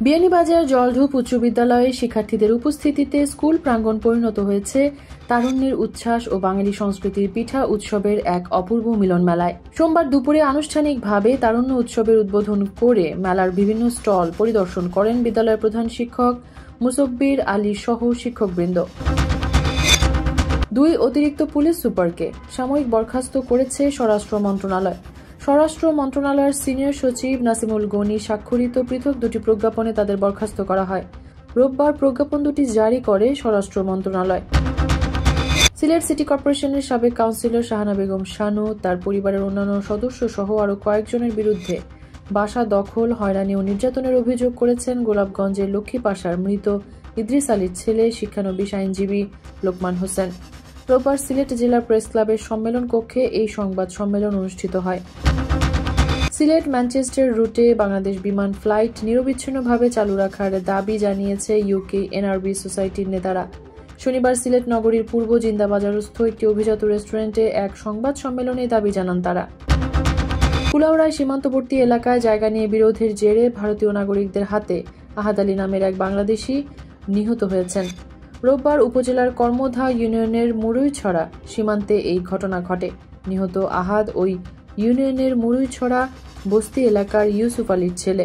বিয়ানীবাজার জলঢুপ উচ্চ বিদ্যালয়ে শিক্ষার্থীদের উপস্থিতিতে স্কুল প্রাঙ্গণ পরিণত হয়েছে তারুণ্যের উচ্ছ্বাস ও বাঙালি সংস্কৃতির পিঠা উৎসবের এক অপূর্ব মিলন মেলায়। সোমবার দুপুরে আনুষ্ঠানিকভাবে তারুণ্য উৎসবের উদ্বোধন করে মেলার বিভিন্ন স্টল পরিদর্শন করেন বিদ্যালয়ের প্রধান শিক্ষক মুসব্বির আলী সহ শিক্ষকবৃন্দ। 2 অতিরিক্ত পুলিশ সুপারকে সাময়িক বরখাস্ত করেছে স্বরাষ্ট্র মন্ত্রণালয়। স্বরাষ্ট্র মন্ত্রণালয়ের সিনিয়র সচিব নাসিমুল গনি স্বাক্ষরিত পৃথক 2টি প্রজ্ঞাপনে তাদের বরখাস্ত করা হয়। রোববার প্রজ্ঞাপন 2টি জারি করে স্বরাষ্ট্র মন্ত্রণালয়। সিলেট সিটি কর্পোরেশনের সাবেক কাউন্সিলর শাহানা বেগম শানু, তার পরিবারের অন্যান্য সদস্য সহ আরও কয়েকজনের বিরুদ্ধে বাসা দখল, হয়রানি ও নির্যাতনের অভিযোগ করেছেন গোলাপগঞ্জের লক্ষ্মীপাশার মৃত ইদ্রিস আলীর ছেলে শিক্ষানবিশ আইনজীবী লোকমান হোসেন। রোববার সিলেট জেলা প্রেস ক্লাবের সম্মেলন কক্ষে এই সংবাদ সম্মেলন অনুষ্ঠিত হয়। সিলেট ম্যানচেস্টার রুটে বাংলাদেশ বিমান ফ্লাইট নিরবিচ্ছিন্নভাবে চালু রাখার দাবি জানিয়েছে ইউকে এনআরবি সোসাইটির নেতারা। শনিবার সিলেট নগরীর পূর্ব জিন্দাবাজারস্থ একটি অভিজাত রেস্টুরেন্টে এক সংবাদ সম্মেলনে দাবি জানান তারা। কুলাউড়ায় সীমান্তবর্তী এলাকায় জায়গা নিয়ে বিরোধের জেরে ভারতীয় নাগরিকদের হাতে আহাদ আলী নামের এক বাংলাদেশি নিহত হয়েছেন। রোববার উপজেলার কর্মধা ইউনিয়নের মুরুইছড়া সীমান্তে এই ঘটনা ঘটে। নিহত আহাদ ওই ইউনিয়নের মুরুইছড়া বস্তি এলাকার ইউসুফ আলীর ছেলে।